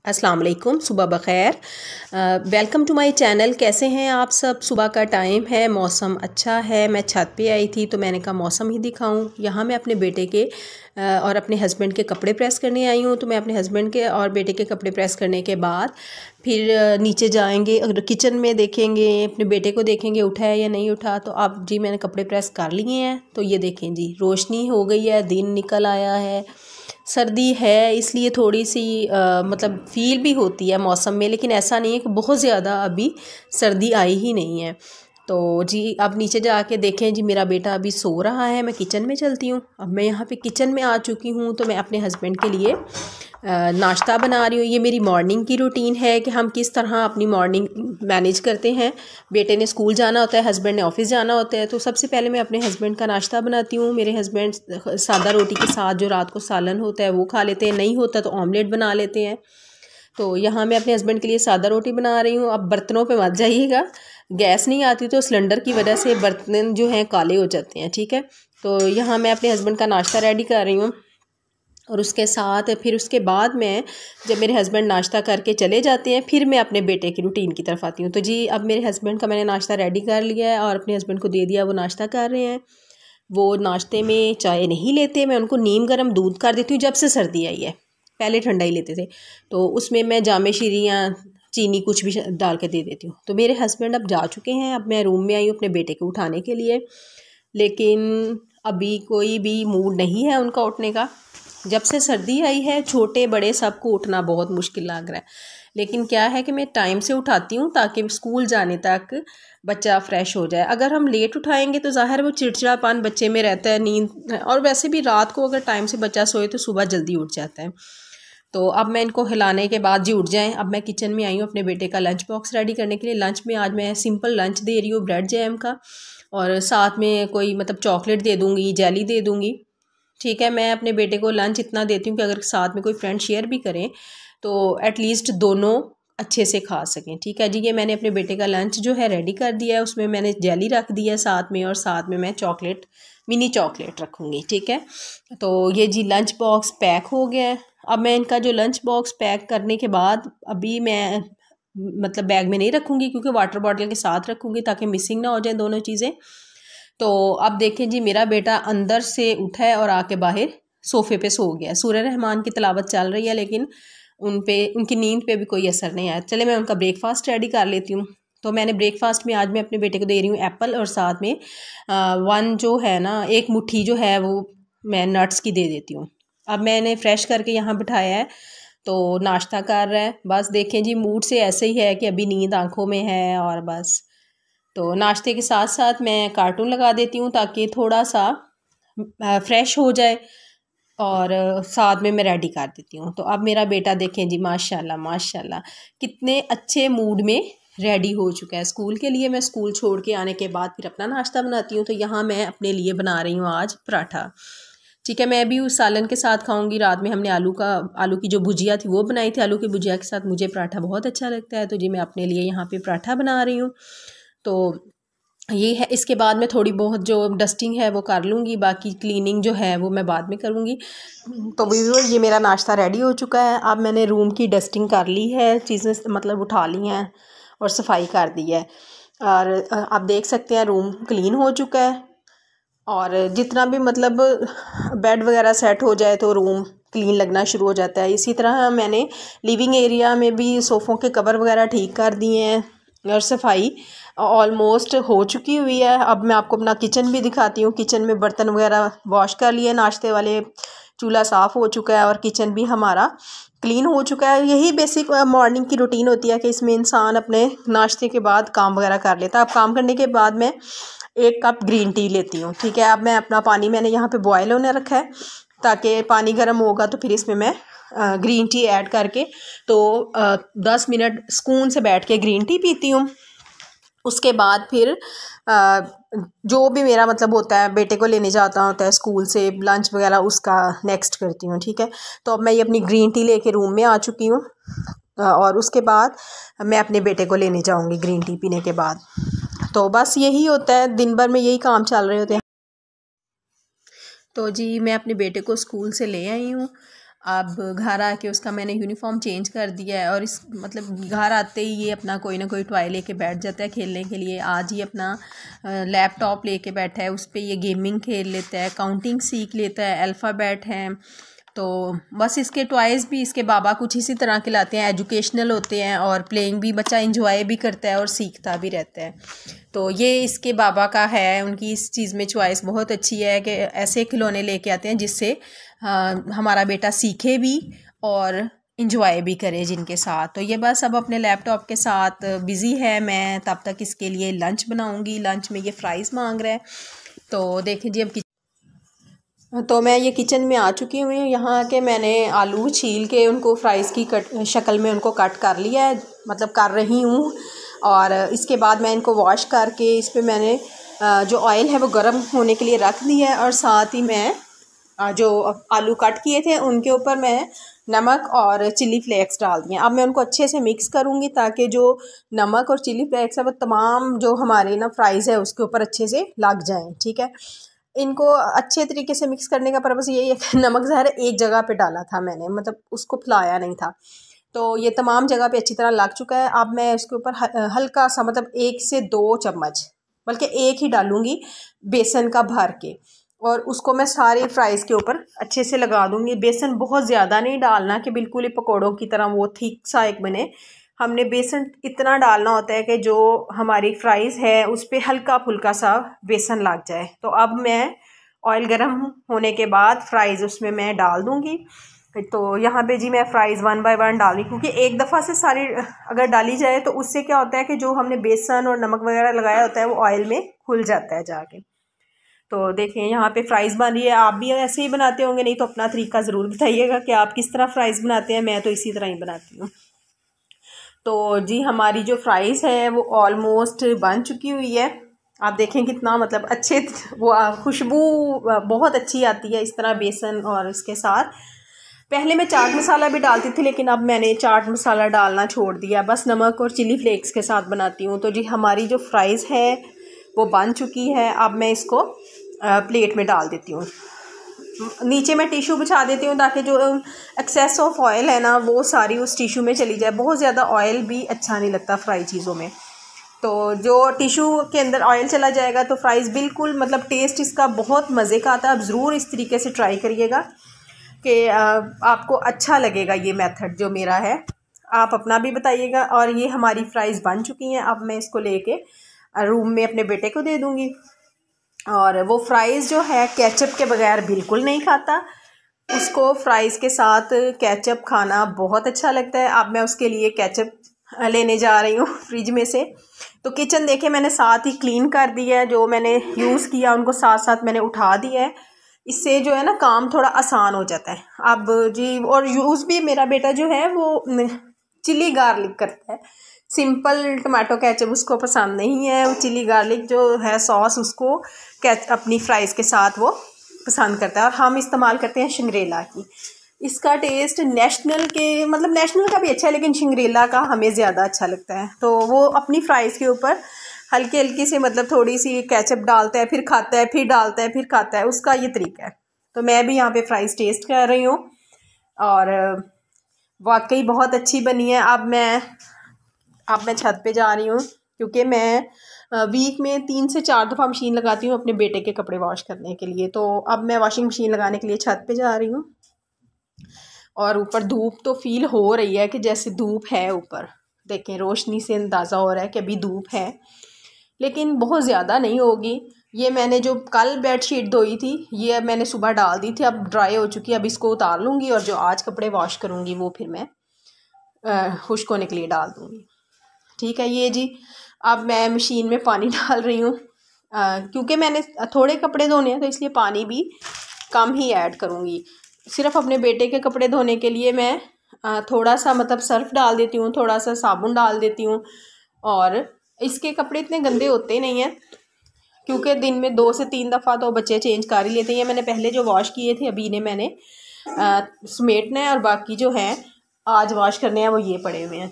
अस्सलाम वालेकुम, सुबह बख़ैर। Welcome to my channel. कैसे हैं आप सब? सुबह का टाइम है, मौसम अच्छा है। मैं छत पे आई थी तो मैंने कहा मौसम ही दिखाऊं। यहाँ मैं अपने बेटे के और अपने हस्बैंड के कपड़े प्रेस करने आई हूँ। तो मैं अपने हस्बैंड के और बेटे के कपड़े प्रेस करने के बाद फिर नीचे जाएंगे, किचन में देखेंगे, अपने बेटे को देखेंगे उठा है या नहीं उठा। तो अब जी मैंने कपड़े प्रेस कर लिए हैं। तो ये देखें जी, रोशनी हो गई है, दिन निकल आया है। सर्दी है इसलिए थोड़ी सी मतलब फ़ील भी होती है मौसम में, लेकिन ऐसा नहीं है कि बहुत ज़्यादा अभी सर्दी आई ही नहीं है। तो जी अब नीचे जाके देखें जी, मेरा बेटा अभी सो रहा है। मैं किचन में चलती हूँ। अब मैं यहाँ पे किचन में आ चुकी हूँ। तो मैं अपने हस्बैंड के लिए नाश्ता बना रही हूँ। ये मेरी मॉर्निंग की रूटीन है कि हम किस तरह अपनी मॉर्निंग मैनेज करते हैं। बेटे ने स्कूल जाना होता है, हस्बैंड ने ऑफिस जाना होता है। तो सबसे पहले मैं अपने हस्बैंड का नाश्ता बनाती हूँ। मेरे हस्बैंड सादा रोटी के साथ जो रात को सालन होता है वो खा लेते हैं, नहीं होता तो ऑमलेट बना लेते हैं। तो यहाँ मैं अपने हस्बैंड के लिए सादा रोटी बना रही हूँ। अब बर्तनों पे मत जाइएगा, गैस नहीं आती तो सिलेंडर की वजह से बर्तन जो हैं काले हो जाते हैं, ठीक है। तो यहाँ मैं अपने हस्बैंड का नाश्ता रेडी कर रही हूँ और उसके साथ फिर उसके बाद मैं, जब मेरे हस्बैंड नाश्ता करके चले जाते हैं, फिर मैं अपने बेटे की रूटीन की तरफ आती हूँ। तो जी अब मेरे हस्बैंड का मैंने नाश्ता रेडी कर लिया है और अपने हस्बैंड को दे दिया, वो नाश्ता कर रहे हैं। वो नाश्ते में चाय नहीं लेते, मैं उनको नीम गर्म दूध कर देती हूँ। जब से सर्दी आई है, पहले ठंडा ही लेते थे, तो उसमें मैं जामे शीरी या चीनी कुछ भी डाल के दे देती हूँ। तो मेरे हस्बैंड अब जा चुके हैं। अब मैं रूम में आई हूँ अपने बेटे को उठाने के लिए, लेकिन अभी कोई भी मूड नहीं है उनका उठने का। जब से सर्दी आई है छोटे बड़े सबको उठना बहुत मुश्किल लग रहा है, लेकिन क्या है कि मैं टाइम से उठाती हूँ ताकि स्कूल जाने तक बच्चा फ्रेश हो जाए। अगर हम लेट उठाएंगे तो ज़ाहिर वो चिड़चिड़ापन बच्चे में रहता है, नींद, और वैसे भी रात को अगर टाइम से बच्चा सोए तो सुबह जल्दी उठ जाता है। तो अब मैं इनको हिलाने के बाद जी उठ जाएं। अब मैं किचन में आई हूँ अपने बेटे का लंच बॉक्स रेडी करने के लिए। लंच में आज मैं सिंपल लंच दे रही हूँ, ब्रेड जैम का, और साथ में कोई मतलब चॉकलेट दे दूँगी, जेली दे दूँगी, ठीक है। मैं अपने बेटे को लंच इतना देती हूँ कि अगर साथ में कोई फ्रेंड शेयर भी करें तो एटलीस्ट दोनों अच्छे से खा सकें, ठीक है जी। ये मैंने अपने बेटे का लंच जो है रेडी कर दिया है, उसमें मैंने जेली रख दिया है साथ में, और साथ में मैं चॉकलेट, मिनी चॉकलेट रखूँगी, ठीक है। तो ये जी लंच बॉक्स पैक हो गया है। अब मैं इनका जो लंच बॉक्स पैक करने के बाद अभी मैं मतलब बैग में नहीं रखूँगी, क्योंकि वाटर बॉटल के साथ रखूँगी ताकि मिसिंग ना हो जाए दोनों चीज़ें। तो अब देखें जी, मेरा बेटा अंदर से उठा है और आके बाहर सोफ़े पे सो गया। सूरह रहमान की तिलावत चल रही है, लेकिन उनकी नींद पे भी कोई असर नहीं आया। चले मैं उनका ब्रेकफास्ट रेडी कर लेती हूँ। तो मैंने ब्रेकफास्ट में आज मैं अपने बेटे को दे रही हूँ एप्पल, और साथ में वन जो है ना, एक मुट्ठी जो है वो मैं नट्स की दे देती हूँ। अब मैंने फ्रेश करके यहाँ बिठाया है, तो नाश्ता कर रहा है। बस देखें जी, मूड से ऐसे ही है कि अभी नींद आँखों में है, और बस। तो नाश्ते के साथ साथ मैं कार्टून लगा देती हूँ ताकि थोड़ा सा फ्रेश हो जाए, और साथ में मैं रेडी कर देती हूँ। तो अब मेरा बेटा देखें जी, माशाल्लाह माशाल्लाह कितने अच्छे मूड में रेडी हो चुका है स्कूल के लिए। मैं स्कूल छोड़ के आने के बाद फिर अपना नाश्ता बनाती हूँ। तो यहाँ मैं अपने लिए बना रही हूँ आज पराठा, ठीक है। मैं भी उस सालन के साथ खाऊंगी। रात में हमने आलू की जो भुजिया थी वो बनाई थी। आलू की भुजिया के साथ मुझे पराठा बहुत अच्छा लगता है। तो जी मैं अपने लिए यहाँ पे पराठा बना रही हूँ। तो ये है। इसके बाद मैं थोड़ी बहुत जो डस्टिंग है वो कर लूँगी, बाकी क्लीनिंग जो है वो मैं बाद में करूँगी। तो व्यूअर्स, ये मेरा नाश्ता रेडी हो चुका है। अब मैंने रूम की डस्टिंग कर ली है, चीज़ें मतलब उठा ली हैं और सफाई कर दी है, और आप देख सकते हैं रूम क्लीन हो चुका है। और जितना भी मतलब बेड वगैरह सेट हो जाए तो रूम क्लीन लगना शुरू हो जाता है। इसी तरह मैंने लिविंग एरिया में भी सोफ़ों के कवर वगैरह ठीक कर दिए हैं, और सफाई ऑलमोस्ट हो चुकी हुई है। अब मैं आपको अपना किचन भी दिखाती हूँ। किचन में बर्तन वगैरह वॉश कर लिए, नाश्ते वाले चूल्हा साफ़ हो चुका है, और किचन भी हमारा क्लीन हो चुका है। यही बेसिक मॉर्निंग की रूटीन होती है कि इसमें इंसान अपने नाश्ते के बाद काम वगैरह कर लेता है। अब काम करने के बाद मैं 1 कप ग्रीन टी लेती हूँ, ठीक है। अब मैं अपना पानी मैंने यहाँ पे बॉयल होने रखा है, ताकि पानी गर्म होगा तो फिर इसमें मैं ग्रीन टी ऐड करके तो 10 मिनट सुकून से बैठ के ग्रीन टी पीती हूँ। उसके बाद फिर जो भी मेरा मतलब होता है, बेटे को लेने जाता होता है स्कूल से, लंच वगैरह उसका नेक्स्ट करती हूँ, ठीक है। तो अब मैं ये अपनी ग्रीन टी लेके रूम में आ चुकी हूँ, और उसके बाद मैं अपने बेटे को लेने जाऊँगी ग्रीन टी पीने के बाद। तो बस यही होता है, दिन भर में यही काम चल रहे होते हैं। तो जी मैं अपने बेटे को स्कूल से ले आई हूँ। अब घर आके उसका मैंने यूनिफॉर्म चेंज कर दिया है और इस मतलब घर आते ही ये अपना कोई ना कोई टॉय लेके बैठ जाता है खेलने के लिए। आज ही अपना लैपटॉप लेके बैठा है, उस पर ये गेमिंग खेल लेता है, काउंटिंग सीख लेता है, अल्फ़ाबेट है। तो बस इसके टॉयज़ भी इसके बाबा कुछ इसी तरह के लाते हैं, एजुकेशनल होते हैं और प्लेइंग भी बच्चा इंजॉय भी करता है और सीखता भी रहता है। तो ये इसके बाबा का है, उनकी इस चीज़ में चॉइस बहुत अच्छी है कि ऐसे खिलौने लेके आते हैं जिससे हमारा बेटा सीखे भी और इंजॉय भी करे जिनके साथ। तो ये बस अब अपने लैपटॉप के साथ बिज़ी है, मैं तब तक इसके लिए लंच बनाऊंगी। लंच में ये फ्राइज़ मांग रहा है। तो देखें जी, अब तो मैं ये किचन में आ चुकी हूँ। यहाँ आके मैंने आलू छील के उनको फ्राइज़ की शक्ल में उनको कट कर लिया है, मतलब कर रही हूँ। और इसके बाद मैं इनको वॉश करके इस पर मैंने जो ऑयल है वो गर्म होने के लिए रख दिया है और साथ ही मैं जो आलू कट किए थे उनके ऊपर मैं नमक और चिली फ्लेक्स डाल दिए। अब मैं उनको अच्छे से मिक्स करूँगी ताकि जो नमक और चिली फ्लेक्स है वो तमाम जो हमारे ना फ्राइज़ है उसके ऊपर अच्छे से लग जाएं। ठीक है, इनको अच्छे तरीके से मिक्स करने का पर्पज़ यही है कि नमक ज़ाहिर एक जगह पे डाला था मैंने, मतलब उसको फैलाया नहीं था। तो ये तमाम जगह पे अच्छी तरह लग चुका है। अब मैं इसके ऊपर हल्का सा मतलब 1 से 2 चम्मच, बल्कि 1 ही डालूँगी बेसन का भर के, और उसको मैं सारे फ्राइज़ के ऊपर अच्छे से लगा दूँगी। बेसन बहुत ज़्यादा नहीं डालना कि बिल्कुल ही पकौड़ों की तरह वो थिक सा एक बने। हमने बेसन इतना डालना होता है कि जो हमारी फ्राइज़ है उस पर हल्का फुल्का सा बेसन लग जाए। तो अब मैं ऑयल गर्म होने के बाद फ्राइज़ उसमें मैं डाल दूँगी। तो यहाँ पे जी मैं फ्राइज़ 1 बाय 1 डाली, क्योंकि एक दफ़ा से सारी अगर डाली जाए तो उससे क्या होता है कि जो हमने बेसन और नमक वगैरह लगाया होता है वो ऑयल में खुल जाता है जाके। तो देखें यहाँ पे फ्राइज़ बन रही है। आप भी ऐसे ही बनाते होंगे, नहीं तो अपना तरीका ज़रूर बताइएगा कि आप किस तरह फ्राइज़ बनाते हैं। मैं तो इसी तरह ही बनाती हूँ। तो जी हमारी जो फ्राइज़ है वो ऑलमोस्ट बन चुकी हुई है। आप देखें कितना मतलब अच्छे वो खुशबू बहुत अच्छी आती है इस तरह बेसन और इसके साथ। पहले मैं चाट मसाला भी डालती थी, लेकिन अब मैंने चाट मसाला डालना छोड़ दिया, बस नमक और चिली फ्लेक्स के साथ बनाती हूँ। तो जी हमारी जो फ्राइज़ है वो बन चुकी है। अब मैं इसको प्लेट में डाल देती हूँ। नीचे मैं टिश्यू बिछा देती हूँ ताकि जो एक्सेस ऑफ ऑयल है ना वो सारी उस टिश्यू में चली जाए। बहुत ज़्यादा ऑयल भी अच्छा नहीं लगता फ्राई चीज़ों में। तो जो टिश्यू के अंदर ऑयल चला जाएगा तो फ्राइज़ बिल्कुल मतलब टेस्ट इसका बहुत मज़े का आता है। आप ज़रूर इस तरीके से ट्राई करिएगा कि आपको अच्छा लगेगा ये मेथड जो मेरा है। आप अपना भी बताइएगा। और ये हमारी फ्राइज़ बन चुकी हैं। अब मैं इसको लेके रूम में अपने बेटे को दे दूँगी। और वो फ्राइज़ जो है केचप के बगैर बिल्कुल नहीं खाता, उसको फ्राइज़ के साथ केचप खाना बहुत अच्छा लगता है। अब मैं उसके लिए केचप लेने जा रही हूँ फ्रिज में से। तो किचन देखे मैंने साथ ही क्लीन कर दिया है, जो मैंने यूज़ किया उनको साथ साथ मैंने उठा दिया है। इससे जो है ना काम थोड़ा आसान हो जाता है। अब जी और यूज़ भी मेरा बेटा जो है वो चिली गार्लिक करता है। सिंपल टमाटो केचप उसको पसंद नहीं है, वो चिली गार्लिक जो है सॉस उसको अपनी फ्राइज़ के साथ वो पसंद करता है। और हम इस्तेमाल करते हैं शंग्रेला की। इसका टेस्ट नेशनल के मतलब नेशनल का भी अच्छा है, लेकिन शंग्रेला का हमें ज़्यादा अच्छा लगता है। तो वो अपनी फ्राइज़ के ऊपर हल्की हल्की से मतलब थोड़ी सी केचप डालता है, फिर खाता है, फिर डालता है, फिर खाता है। उसका ये तरीका है। तो मैं भी यहाँ पे फ्राइज़ टेस्ट कर रही हूँ और वाकई बहुत अच्छी बनी है। अब मैं छत पे जा रही हूँ, क्योंकि मैं वीक में 3 से 4 दफ़ा मशीन लगाती हूँ अपने बेटे के कपड़े वॉश करने के लिए। तो अब मैं वॉशिंग मशीन लगाने के लिए छत पे जा रही हूँ। और ऊपर धूप तो फील हो रही है कि जैसे धूप है ऊपर। देखें रोशनी से अंदाज़ा हो रहा है कि अभी धूप है, लेकिन बहुत ज़्यादा नहीं होगी। ये मैंने जो कल बेडशीट धोई थी ये अब मैंने सुबह डाल दी थी, अब ड्राई हो चुकी है। अब इसको उतार लूँगी और जो आज कपड़े वॉश करूँगी वो फिर मैं खुश्क होने के लिए डाल दूँगी। ठीक है, ये जी अब मैं मशीन में पानी डाल रही हूँ, क्योंकि मैंने थोड़े कपड़े धोने हैं तो इसलिए पानी भी कम ही ऐड करूँगी। सिर्फ अपने बेटे के कपड़े धोने के लिए मैं थोड़ा सा मतलब सर्फ डाल देती हूँ, थोड़ा सा साबुन डाल देती हूँ। और इसके कपड़े इतने गंदे होते नहीं हैं, क्योंकि दिन में 2 से 3 दफ़ा तो बच्चे चेंज कर ही लेते हैं। मैंने पहले जो वॉश किए थे अभी इन्हें मैंने समेटना है, और बाकी जो हैं आज वॉश करने हैं वो ये पड़े हुए हैं।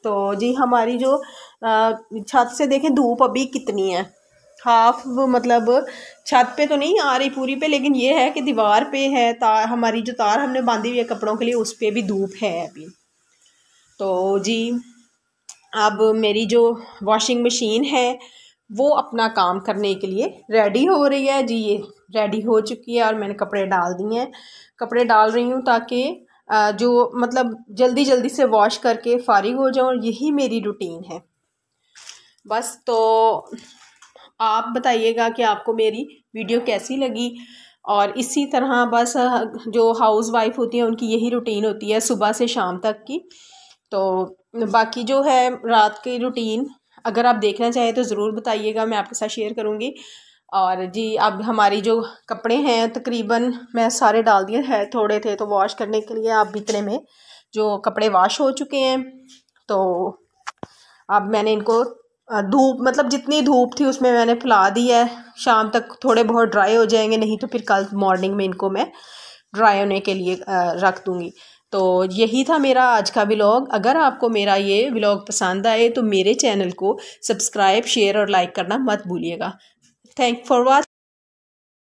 तो जी हमारी जो छत से देखें धूप अभी कितनी है, हाफ मतलब छत पे तो नहीं आ रही पूरी पे, लेकिन ये है कि दीवार पे है तार, हमारी जो तार हमने बांधी हुई है कपड़ों के लिए उस पर भी धूप है अभी। तो जी अब मेरी जो वॉशिंग मशीन है वो अपना काम करने के लिए रेडी हो रही है जी। ये रेडी हो चुकी है और मैंने कपड़े डाल दिए हैं। कपड़े डाल रही हूँ ताकि जो मतलब जल्दी जल्दी से वॉश करके फारिग हो जाऊँ, यही मेरी रूटीन है बस। तो आप बताइएगा कि आपको मेरी वीडियो कैसी लगी। और इसी तरह बस जो हाउस वाइफ होती है उनकी यही रूटीन होती है सुबह से शाम तक की। तो बाकी जो है रात की रूटीन अगर आप देखना चाहें तो ज़रूर बताइएगा, मैं आपके साथ शेयर करूँगी। और जी अब हमारी जो कपड़े हैं तकरीबन मैं सारे डाल दिए हैं, थोड़े थे तो वॉश करने के लिए, अब इतने में जो कपड़े वॉश हो चुके हैं। तो अब मैंने इनको धूप मतलब जितनी धूप थी उसमें मैंने फैला दी है, शाम तक थोड़े बहुत ड्राई हो जाएंगे, नहीं तो फिर कल मॉर्निंग में इनको मैं ड्राई होने के लिए रख दूँगी। तो यही था मेरा आज का व्लॉग। अगर आपको मेरा ये व्लॉग पसंद आए तो मेरे चैनल को सब्सक्राइब शेयर और लाइक करना मत भूलिएगा। Thank for watching.